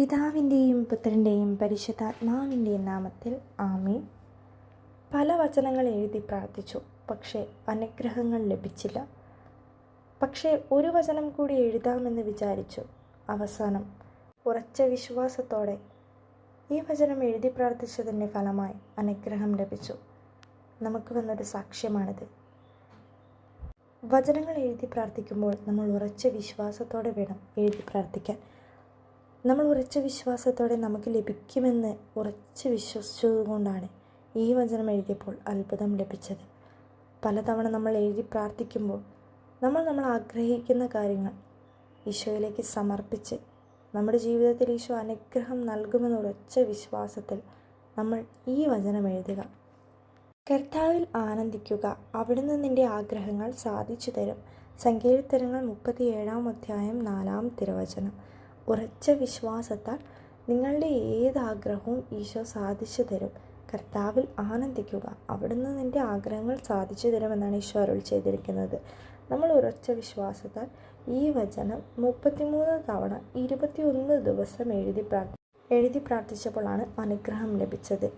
പിതാവിൻ്റെയും പുത്രൻ്റെയും പരിശുദ്ധാത്മാവിൻ്റെയും നാമത്തിൽ ആമേൻ. പല വചനങ്ങൾ എഴുതി പ്രാർത്ഥിച്ചു, പക്ഷേ അനുഗ്രഹങ്ങൾ ലഭിച്ചില്ല. പക്ഷേ ഒരു വചനം കൂടി എഴുതാമെന്ന് വിചാരിച്ചു. അവസാനം ഉറച്ച വിശ്വാസത്തോടെ ഈ വചനം എഴുതി പ്രാർത്ഥിച്ചതിൻ്റെ ഫലമായി അനുഗ്രഹം ലഭിച്ചു. നമുക്ക് വന്നൊരു സാക്ഷ്യമാണിത്. വചനങ്ങൾ എഴുതി പ്രാർത്ഥിക്കുമ്പോൾ നമ്മൾ ഉറച്ച വിശ്വാസത്തോടെ വേണം എഴുതി പ്രാർത്ഥിക്കാൻ. നമ്മൾ ഉറച്ച വിശ്വാസത്തോടെ നമുക്ക് ലഭിക്കുമെന്ന് ഉറച്ച് വിശ്വസിച്ചതുകൊണ്ടാണ് ഈ വചനം എഴുതിയപ്പോൾ അത്ഭുതം ലഭിച്ചത്. പലതവണ നമ്മൾ എഴുതി പ്രാർത്ഥിക്കുമ്പോൾ നമ്മൾ ആഗ്രഹിക്കുന്ന കാര്യങ്ങൾ ഈശോയിലേക്ക് സമർപ്പിച്ച് നമ്മുടെ ജീവിതത്തിൽ ഈശോ അനുഗ്രഹം നൽകുമെന്ന് ഉറച്ച വിശ്വാസത്തിൽ നമ്മൾ ഈ വചനം എഴുതുക. കർത്താവിൽ ആനന്ദിക്കുക, അവിടുന്ന് നിൻ്റെ ആഗ്രഹങ്ങൾ സാധിച്ചു തരും. സങ്കീർത്തനങ്ങൾ 37-ാം 4 ഉറച്ച വിശ്വാസത്താൽ നിങ്ങളുടെ ഏത് ആഗ്രഹവും ഈശോ സാധിച്ചു തരും. കർത്താവിൽ ആനന്ദിക്കുക, അവിടുന്ന് നിൻ്റെ ആഗ്രഹങ്ങൾ സാധിച്ചു തരുമെന്നാണ് ഈശോ അരുളി ചെയ്തിരിക്കുന്നത്. നമ്മൾ ഉറച്ച വിശ്വാസത്താൽ ഈ വചനം 33 തവണ 21 ദിവസം എഴുതി പ്രാർത്ഥിച്ചപ്പോഴാണ് അനുഗ്രഹം ലഭിച്ചത്.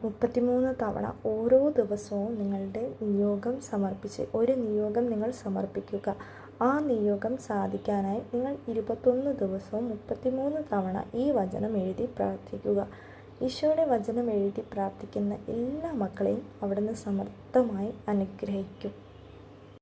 33 തവണ ഓരോ ദിവസവും നിങ്ങളുടെ നിയോഗം സമർപ്പിച്ച് ഒരു നിയോഗം നിങ്ങൾ സമർപ്പിക്കുക. ആ നിയോഗം സാധിക്കാനായി നിങ്ങൾ 21 ദിവസവും 33 തവണ ഈ വചനം എഴുതി പ്രാർത്ഥിക്കുക. ഈശോയുടെ വചനം എഴുതി പ്രാർത്ഥിക്കുന്ന എല്ലാ മക്കളെയും അവിടുന്ന് സമർത്ഥമായി അനുഗ്രഹിക്കും.